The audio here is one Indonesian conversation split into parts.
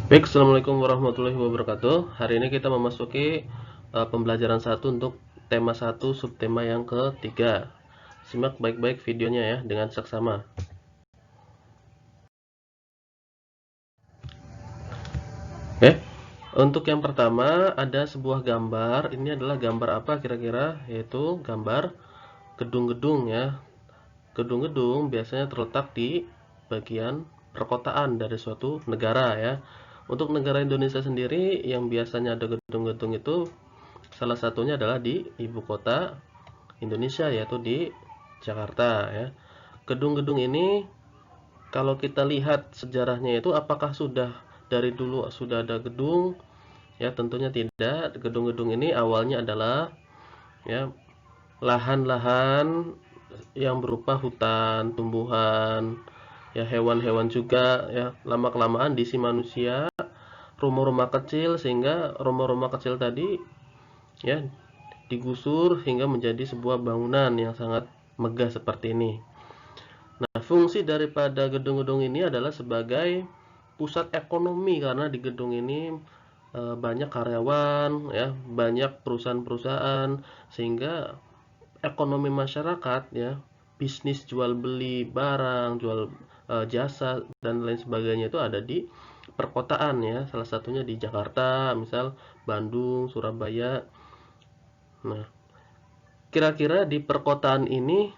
Baik, assalamualaikum warahmatullahi wabarakatuh. Hari ini kita memasuki pembelajaran satu untuk tema satu subtema yang ketiga. Simak baik-baik videonya ya dengan seksama. Oke, untuk yang pertama ada sebuah gambar. Ini adalah gambar apa kira-kira? Yaitu gambar gedung-gedung ya. Gedung-gedung biasanya terletak di bagian perkotaan dari suatu negara ya. Untuk negara Indonesia sendiri yang biasanya ada gedung-gedung itu salah satunya adalah di ibu kota Indonesia yaitu di Jakarta ya. Gedung-gedung ini kalau kita lihat sejarahnya itu apakah sudah dari dulu sudah ada gedung? Ya, tentunya tidak. Gedung-gedung ini awalnya adalah ya lahan-lahan yang berupa hutan, tumbuhan, ya hewan-hewan juga ya. Lama-kelamaan diisi manusia, rumah-rumah kecil sehingga rumah-rumah kecil tadi ya digusur hingga menjadi sebuah bangunan yang sangat megah seperti ini. Nah, fungsi daripada gedung-gedung ini adalah sebagai pusat ekonomi karena di gedung ini banyak karyawan ya, banyak perusahaan-perusahaan sehingga ekonomi masyarakat ya, bisnis jual beli barang, jual jasa dan lain sebagainya itu ada di perkotaan ya, salah satunya di Jakarta, misal Bandung, Surabaya. Nah, kira-kira di perkotaan ini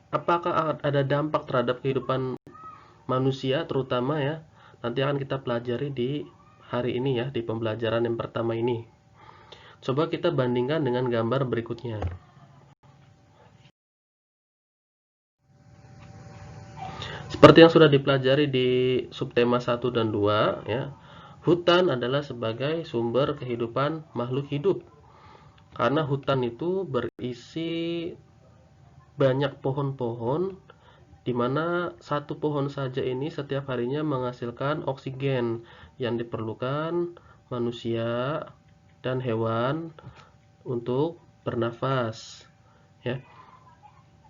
apakah ada dampak terhadap kehidupan manusia terutama ya? Nanti akan kita pelajari di hari ini ya, di pembelajaran yang pertama ini. Coba kita bandingkan dengan gambar berikutnya. Seperti yang sudah dipelajari di subtema 1 dan 2 ya. Hutan adalah sebagai sumber kehidupan makhluk hidup. Karena hutan itu berisi banyak pohon-pohon di mana satu pohon saja ini setiap harinya menghasilkan oksigen yang diperlukan manusia dan hewan untuk bernafas ya.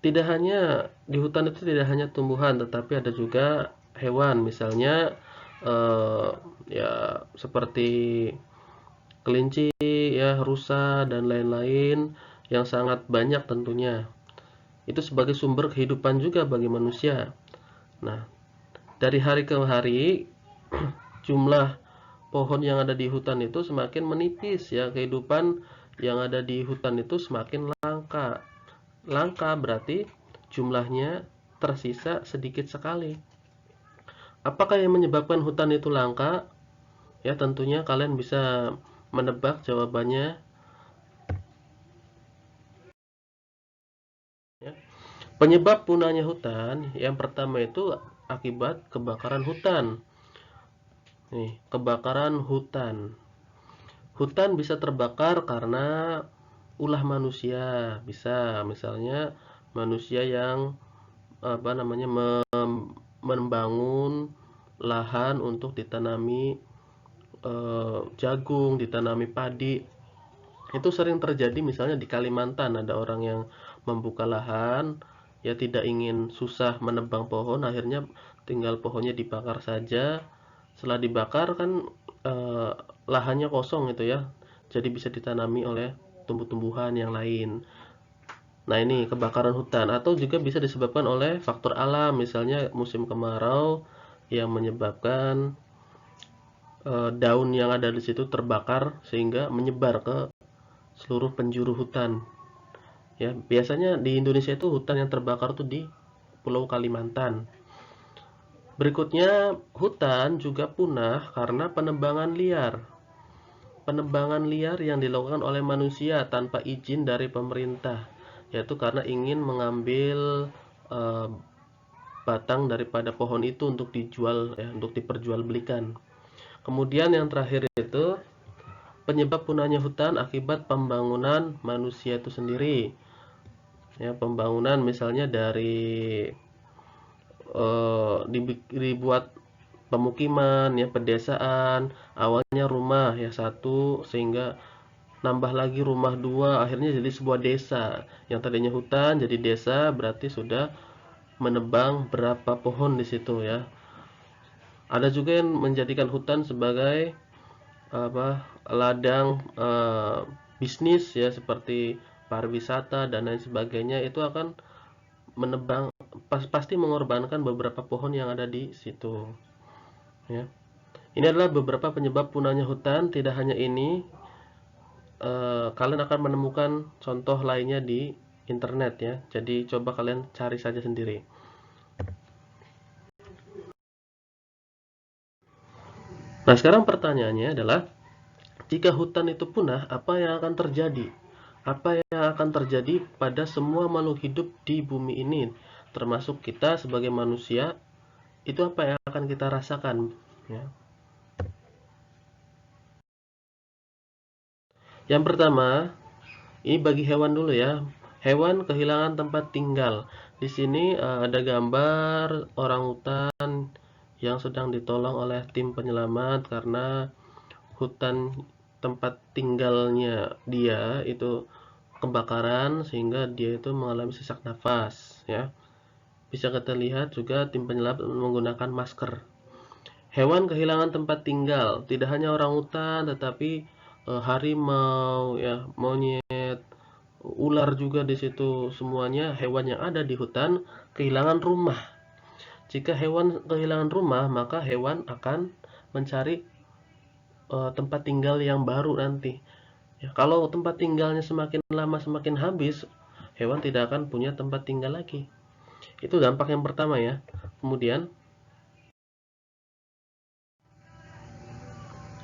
Tidak hanya di hutan itu tidak hanya tumbuhan tetapi ada juga hewan, misalnya eh, ya seperti kelinci ya, rusa dan lain-lain yang sangat banyak tentunya. Itu sebagai sumber kehidupan juga bagi manusia. Nah, dari hari ke hari jumlah pohon yang ada di hutan itu semakin menipis ya, kehidupan yang ada di hutan itu semakin langka. Langka berarti jumlahnya tersisa sedikit sekali. Apakah yang menyebabkan hutan itu langka? Ya, tentunya kalian bisa menebak jawabannya ya. Penyebab punahnya hutan yang pertama itu akibat kebakaran hutan. Nih, kebakaran hutan. Hutan bisa terbakar karena ulah manusia. Bisa misalnya manusia yang membangun lahan untuk ditanami jagung, ditanami padi. Itu sering terjadi misalnya di Kalimantan ada orang yang membuka lahan ya, tidak ingin susah menebang pohon, akhirnya tinggal pohonnya dibakar saja. Setelah dibakar kan eh, lahannya kosong itu ya, jadi bisa ditanami oleh tumbuh-tumbuhan yang lain. Nah, ini kebakaran hutan atau juga bisa disebabkan oleh faktor alam, misalnya musim kemarau yang menyebabkan daun yang ada di situ terbakar sehingga menyebar ke seluruh penjuru hutan. Ya, biasanya di Indonesia itu hutan yang terbakar tuh di Pulau Kalimantan. Berikutnya, hutan juga punah karena penebangan liar. Penebangan liar yang dilakukan oleh manusia tanpa izin dari pemerintah, yaitu karena ingin mengambil eh, batang daripada pohon itu untuk dijual ya, untuk diperjualbelikan. Kemudian yang terakhir itu penyebab punahnya hutan akibat pembangunan manusia itu sendiri. Ya, pembangunan misalnya dari dibuat pemukiman ya, pedesaan, awalnya rumah ya satu sehingga nambah lagi rumah dua, akhirnya jadi sebuah desa. Yang tadinya hutan jadi desa, berarti sudah menebang berapa pohon di situ ya. Ada juga yang menjadikan hutan sebagai ladang bisnis ya, seperti pariwisata dan lain sebagainya. Itu akan menebang, pasti mengorbankan beberapa pohon yang ada di situ ya. Ini adalah beberapa penyebab punahnya hutan. Tidak hanya ini, kalian akan menemukan contoh lainnya di internet ya. Jadi coba kalian cari saja sendiri. Nah, sekarang pertanyaannya adalah, jika hutan itu punah, apa yang akan terjadi? Apa yang akan terjadi pada semua makhluk hidup di bumi ini, termasuk kita sebagai manusia? Itu apa yang akan kita rasakan ya? Yang pertama, ini bagi hewan dulu ya. Hewan kehilangan tempat tinggal. Di sini ada gambar orang hutan yang sedang ditolong oleh tim penyelamat karena hutan tempat tinggalnya dia itu kebakaran, sehingga dia itu mengalami sesak nafas ya. Bisa kita lihat juga tim penyelam menggunakan masker. Hewan kehilangan tempat tinggal, tidak hanya orang hutan tetapi harimau ya, monyet, ular juga di situ. Semuanya hewan yang ada di hutan kehilangan rumah. Jika hewan kehilangan rumah, maka hewan akan mencari tempat tinggal yang baru nanti. Ya, kalau tempat tinggalnya semakin lama semakin habis, hewan tidak akan punya tempat tinggal lagi. Itu dampak yang pertama ya. Kemudian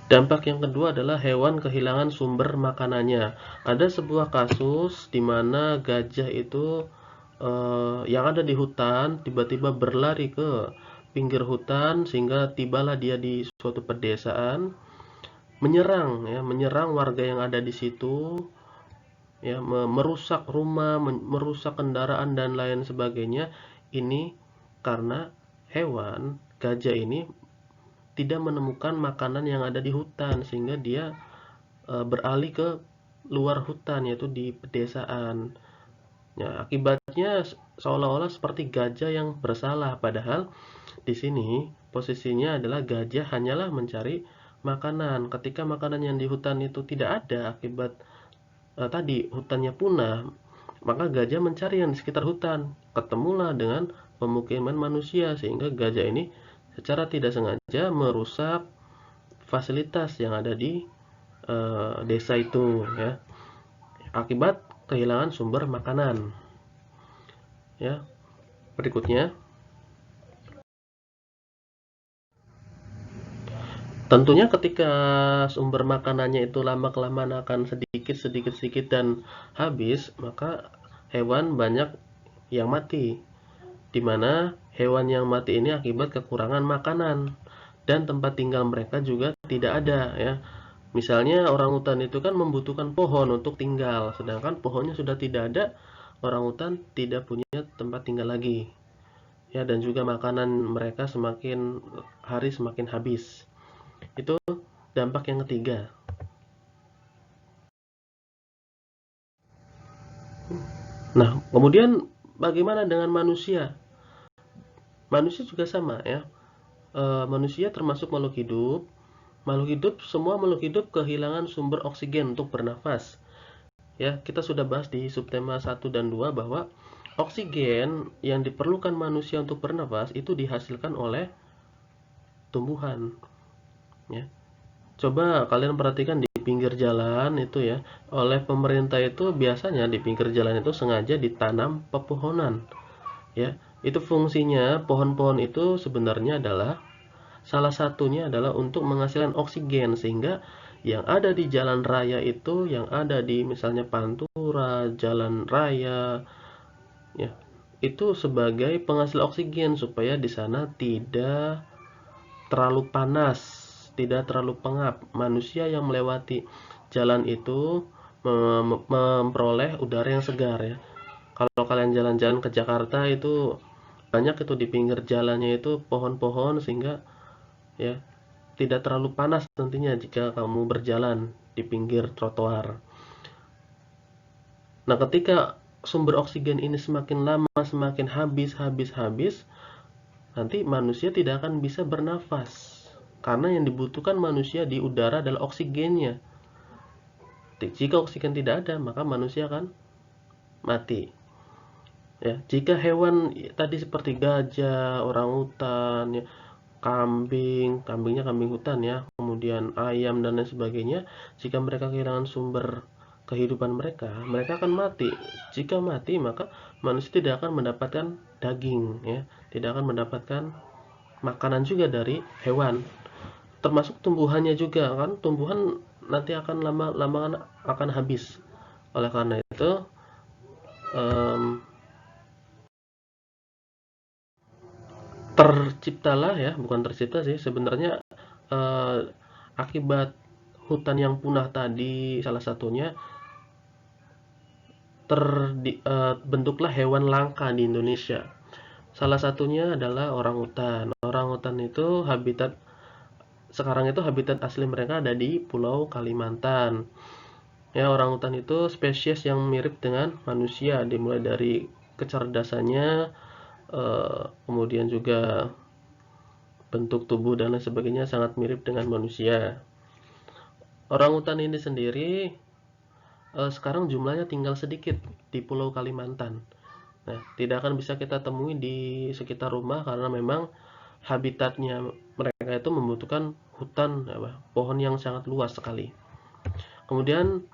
dampak yang kedua adalah hewan kehilangan sumber makanannya. Ada sebuah kasus di mana gajah itu yang ada di hutan tiba-tiba berlari ke pinggir hutan, sehingga tibalah dia di suatu pedesaan, menyerang ya, menyerang warga yang ada di situ ya, merusak rumah, merusak kendaraan dan lain sebagainya. Ini karena hewan gajah ini tidak menemukan makanan yang ada di hutan, sehingga dia beralih ke luar hutan, yaitu di pedesaan ya. Akibatnya seolah-olah seperti gajah yang bersalah, padahal di sini posisinya adalah gajah hanyalah mencari makanan. Ketika makanan yang di hutan itu tidak ada akibat tadi hutannya punah, maka gajah mencari yang di sekitar hutan, ketemulah dengan pemukiman manusia, sehingga gajah ini secara tidak sengaja merusak fasilitas yang ada di desa itu ya, akibat kehilangan sumber makanan ya. Berikutnya, tentunya ketika sumber makanannya itu lama kelamaan akan sedikit sedikit sedikit dan habis, maka hewan banyak yang mati, di mana hewan yang mati ini akibat kekurangan makanan dan tempat tinggal mereka juga tidak ada ya. Misalnya orang hutan itu kan membutuhkan pohon untuk tinggal, sedangkan pohonnya sudah tidak ada, orang hutan tidak punya tempat tinggal lagi ya, dan juga makanan mereka semakin hari semakin habis. Itu dampak yang ketiga. Nah, kemudian bagaimana dengan manusia? Manusia juga sama ya. Manusia termasuk makhluk hidup. Makhluk hidup, semua makhluk hidup kehilangan sumber oksigen untuk bernafas. Ya, kita sudah bahas di subtema 1 dan 2 bahwa oksigen yang diperlukan manusia untuk bernafas itu dihasilkan oleh tumbuhan ya. Coba kalian perhatikan di pinggir jalan itu ya, oleh pemerintah itu biasanya di pinggir jalan itu sengaja ditanam pepohonan ya. Itu fungsinya, pohon-pohon itu sebenarnya adalah, salah satunya adalah untuk menghasilkan oksigen, sehingga yang ada di jalan raya itu, yang ada di misalnya pantura, jalan raya ya, itu sebagai penghasil oksigen supaya di sana tidak terlalu panas, tidak terlalu pengap. Manusia yang melewati jalan itu memperoleh udara yang segar ya. Kalau kalian jalan-jalan ke Jakarta itu banyak itu di pinggir jalannya itu pohon-pohon, sehingga ya tidak terlalu panas nantinya jika kamu berjalan di pinggir trotoar. Nah, ketika sumber oksigen ini semakin lama semakin habis, nanti manusia tidak akan bisa bernafas. Karena yang dibutuhkan manusia di udara adalah oksigennya. Jika oksigen tidak ada, maka manusia akan mati. Ya, jika hewan tadi seperti gajah, orangutan, ya, kambingnya kambing hutan ya, kemudian ayam dan lain sebagainya, jika mereka kehilangan sumber kehidupan mereka akan mati. Jika mati, maka manusia tidak akan mendapatkan daging ya, tidak akan mendapatkan makanan juga dari hewan. Termasuk tumbuhannya juga kan, tumbuhan nanti akan lama-lama akan habis. Oleh karena itu, terciptalah ya, bukan tercipta sih sebenarnya, akibat hutan yang punah tadi salah satunya bentuklah hewan langka di Indonesia. Salah satunya adalah orangutan. Orangutan itu sekarang itu habitat asli mereka ada di Pulau Kalimantan. Ya, orangutan itu spesies yang mirip dengan manusia, dimulai dari kecerdasannya, kemudian juga bentuk tubuh dan lain sebagainya sangat mirip dengan manusia. Orangutan ini sendiri sekarang jumlahnya tinggal sedikit di Pulau Kalimantan. Nah, tidak akan bisa kita temui di sekitar rumah karena memang habitatnya mereka itu membutuhkan hutan, pohon yang sangat luas sekali. Kemudian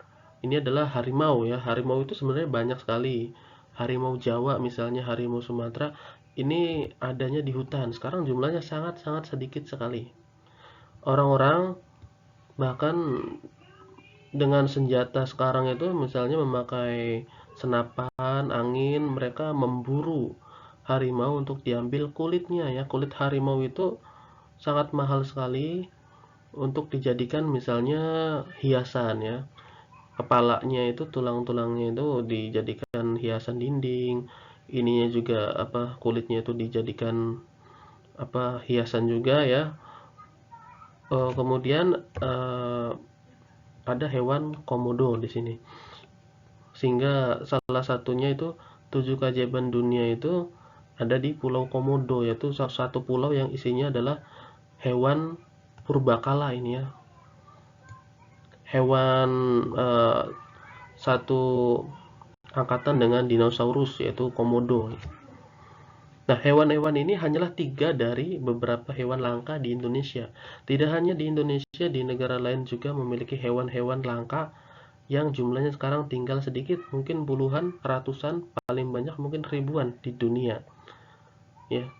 ini adalah harimau ya. Harimau itu sebenarnya banyak sekali. Harimau Jawa misalnya, harimau Sumatera, ini adanya di hutan. Sekarang jumlahnya sangat-sangat sedikit sekali. Orang-orang bahkan dengan senjata sekarang itu misalnya memakai senapan angin, mereka memburu harimau untuk diambil kulitnya ya. Kulit harimau itu sangat mahal sekali untuk dijadikan misalnya hiasan ya. Kepalanya itu, tulang-tulangnya itu dijadikan hiasan dinding, ininya juga kulitnya itu dijadikan hiasan juga ya. Kemudian ada hewan komodo di sini, sehingga salah satunya itu 7 keajaiban dunia itu ada di Pulau Komodo, yaitu satu pulau yang isinya adalah hewan purbakala ini ya, hewan satu angkatan dengan dinosaurus yaitu komodo. Nah, hewan-hewan ini hanyalah 3 dari beberapa hewan langka di Indonesia. Tidak hanya di Indonesia, di negara lain juga memiliki hewan-hewan langka yang jumlahnya sekarang tinggal sedikit, mungkin puluhan, ratusan, paling banyak mungkin ribuan di dunia. Ya.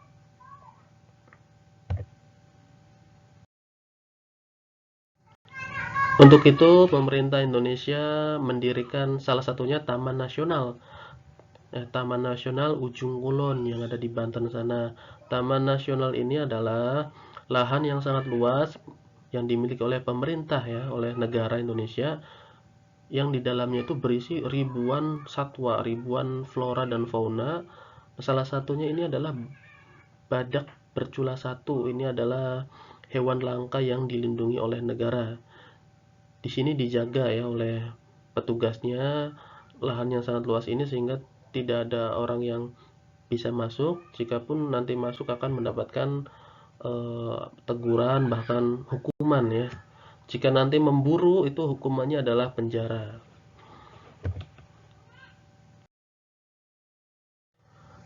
Untuk itu, pemerintah Indonesia mendirikan salah satunya Taman Nasional. Taman Nasional Ujung Kulon yang ada di Banten sana. Taman Nasional ini adalah lahan yang sangat luas yang dimiliki oleh pemerintah ya, oleh negara Indonesia, yang di dalamnya itu berisi ribuan satwa, ribuan flora dan fauna. Salah satunya ini adalah badak bercula satu. Ini adalah hewan langka yang dilindungi oleh negara. Di sini dijaga ya oleh petugasnya lahan yang sangat luas ini, sehingga tidak ada orang yang bisa masuk. Jikapun nanti masuk akan mendapatkan teguran bahkan hukuman ya. Jika nanti memburu itu hukumannya adalah penjara.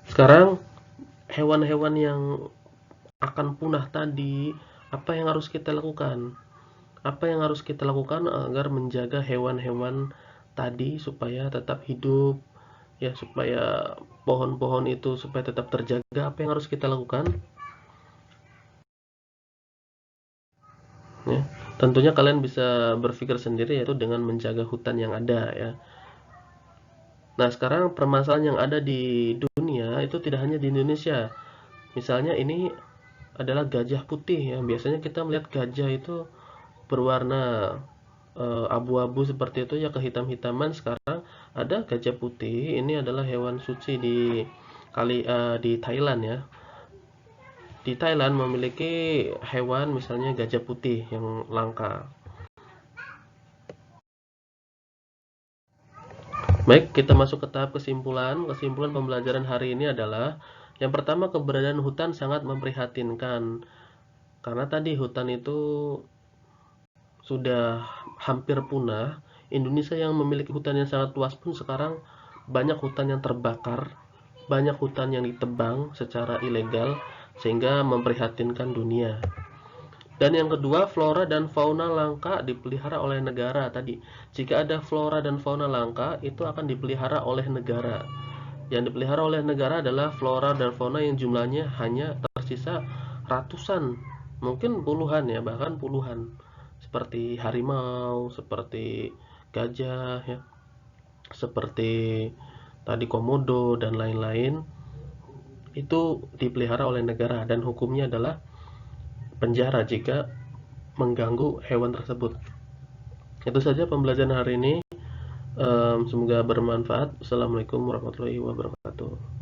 Sekarang hewan-hewan yang akan punah tadi, apa yang harus kita lakukan? Apa yang harus kita lakukan agar menjaga hewan-hewan tadi supaya tetap hidup ya, supaya pohon-pohon itu supaya tetap terjaga? Apa yang harus kita lakukan ya? Tentunya kalian bisa berpikir sendiri, yaitu dengan menjaga hutan yang ada ya. Nah, sekarang permasalahan yang ada di dunia itu tidak hanya di Indonesia. Misalnya ini adalah gajah putih ya. Biasanya kita melihat gajah itu berwarna abu-abu seperti itu ya, kehitam-hitaman. Sekarang ada gajah putih. Ini adalah hewan suci di Thailand ya. Di Thailand memiliki hewan misalnya gajah putih yang langka. Baik, kita masuk ke tahap kesimpulan. Kesimpulan pembelajaran hari ini adalah Yang pertama, keberadaan hutan sangat memprihatinkan. Karena tadi hutan itu sudah hampir punah. Indonesia yang memiliki hutan yang sangat luas pun sekarang banyak hutan yang terbakar, banyak hutan yang ditebang secara ilegal, sehingga memprihatinkan dunia. Dan yang kedua, flora dan fauna langka dipelihara oleh negara tadi. Jika ada flora dan fauna langka, itu akan dipelihara oleh negara. Yang dipelihara oleh negara adalah flora dan fauna yang jumlahnya hanya tersisa ratusan, mungkin puluhan ya, bahkan puluhan. Seperti harimau, seperti gajah ya, seperti tadi komodo dan lain-lain. Itu dipelihara oleh negara dan hukumnya adalah penjara jika mengganggu hewan tersebut. Itu saja pembelajaran hari ini. Semoga bermanfaat. Assalamualaikum warahmatullahi wabarakatuh.